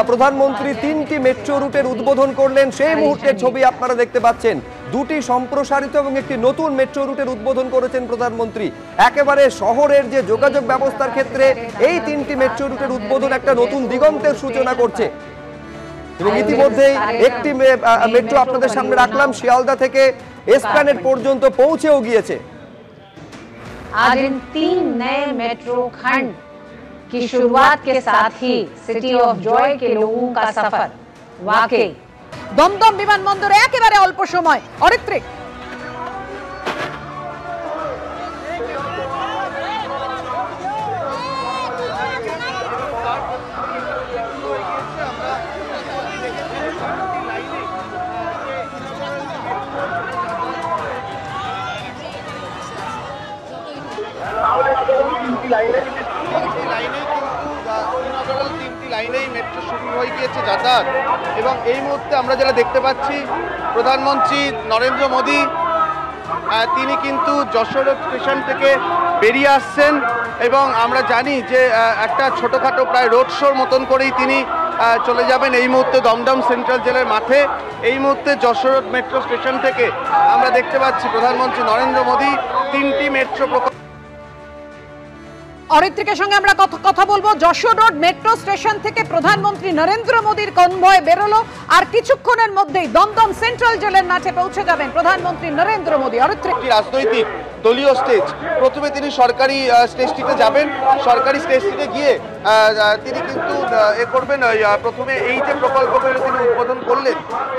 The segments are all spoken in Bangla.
প্রধানমন্ত্রী 3টি মেট্রো রুটের উদ্বোধন করলেন, সেই মুহূর্তের ছবি আপনারা দেখতে পাচ্ছেন। 2টি সম্প্রসারিত এবং একটি নতুন মেট্রো রুটের উদ্বোধন করেছেন প্রধানমন্ত্রী। একেবারে শহরের যে যোগাযোগ ব্যবস্থার ক্ষেত্রে এই 3টি মেট্রো রুটের উদ্বোধন একটা নতুন দিগন্তের সূচনা করছে। এবং ইতিমধ্যেই একটি মেট্রো আপনাদের সামনে রাখলাম, শিয়ালদা থেকে এসপ্ল্যানেড পর্যন্ত পৌঁছেও গিয়েছে। आज इन 3 नए मेट्रो खंड की शुरुआत के साथ ही सिटी ऑफ जॉय के लोगों का सफर वाकई দমদম বিমানবন্দরে একেবারে অল্প সময়। অরিত্রিক, লাইনেই মেট্রো শুরু হয়ে গিয়েছে যাতায়াত। এবং এই মুহূর্তে আমরা যেটা দেখতে পাচ্ছি, প্রধানমন্ত্রী নরেন্দ্র মোদী তিনি কিন্তু যশোর স্টেশন থেকে বেরিয়ে আসছেন। এবং আমরা জানি যে একটা ছোটোখাটো প্রায় রোড শোর মতন করেই তিনি চলে যাবেন এই মুহূর্তে দমদম সেন্ট্রাল জেলের মাঠে। এই মুহূর্তে যশোর মেট্রো স্টেশন থেকে আমরা দেখতে পাচ্ছি প্রধানমন্ত্রী নরেন্দ্র মোদী 3টি মেট্রো প্রকল্প। অরিত্রিকের সঙ্গে আমরা কথা বলবো। যশোর রোড মেট্রো স্টেশন থেকে প্রধানমন্ত্রী নরেন্দ্র মোদীর কনভয় বেরোলো, আর কিছুক্ষণের মধ্যেই দমদম সেন্ট্রাল জেলের মাঠে পৌঁছে যাবেন প্রধানমন্ত্রী নরেন্দ্র মোদী। অরিত্রিক, রাজনৈতিক দলীয় স্টেজ, প্রথমে তিনি সরকারি স্টেজটিতে যাবেন। সরকারি স্টেজটিতে গিয়ে তিনি কিন্তু করবেন প্রথমে এই যে প্রকল্পগুলো তিনি উদ্বোধন করলেন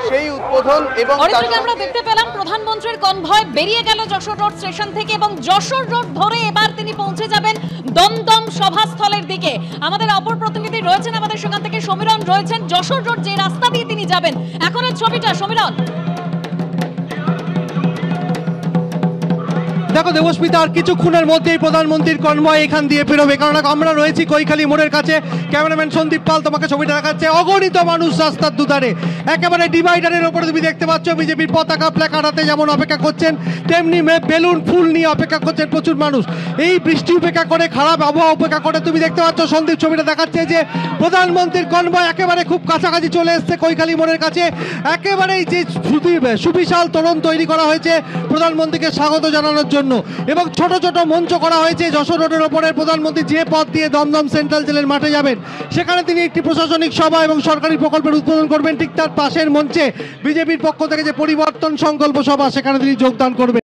সেই উদ্বোধন। এবং আমরা দেখতে পেলাম প্রধানমন্ত্রীর কনভয় বেরিয়ে গেল যশোর রোড স্টেশন থেকে এবং যশোর রোড ধরে এবার তিনি পৌঁছে যাবেন দমদম সভাস্থলের দিকে। আমাদের অপর প্রতিনিধি রয়েছেন আমাদের সেখান থেকে, সমীরণ রয়েছেন। যশোর রোড যে রাস্তা দিয়ে তিনি যাবেন, এখনের ছবিটা সমীরণ। দেখো দেবস্মিতা, আর কিছুক্ষণের মধ্যেই প্রধানমন্ত্রীর কনভয় এখান দিয়ে বেরোবে, কারণ আমরা রয়েছি কৈখালী মোড়ের কাছে। ক্যামেরাম্যান সন্দীপ পাল তোমাকে ছবিটা দেখাচ্ছে। অগণিত মানুষ রাস্তার দুধারে, একেবারে ডিভাইডারের ওপরে তুমি দেখতে পাচ্ছ বিজেপির পতাকা প্ল্যাকার্ড হাতে যেমন অপেক্ষা করছেন, তেমনি বেলুন ফুল নিয়ে অপেক্ষা করছেন প্রচুর মানুষ। এই বৃষ্টি উপেক্ষা করে, খারাপ আবহাওয়া উপেক্ষা করে তুমি দেখতে পাচ্ছ সন্দীপ ছবিটা দেখাচ্ছে যে প্রধানমন্ত্রীর কনভয় একেবারে খুব কাছাকাছি চলে এসছে কৈখালী মোড়ের কাছে। একেবারেই যে সুবিশাল তোরণ তৈরি করা হয়েছে প্রধানমন্ত্রীকে স্বাগত জানানোর জন্য, এবং ছোট ছোট মঞ্চ করা হয়েছে যশোর রোডের ওপরে। প্রধানমন্ত্রী যে পথ দিয়ে দমদম সেন্ট্রাল জেলের মাঠে যাবেন, সেখানে তিনি একটি প্রশাসনিক সভা এবং সরকারি প্রকল্পের উদ্বোধন করবেন। ঠিক তার পাশের মঞ্চে বিজেপির পক্ষ থেকে যে পরিবর্তন সংকল্প সভা, সেখানে তিনি যোগদান করবেন।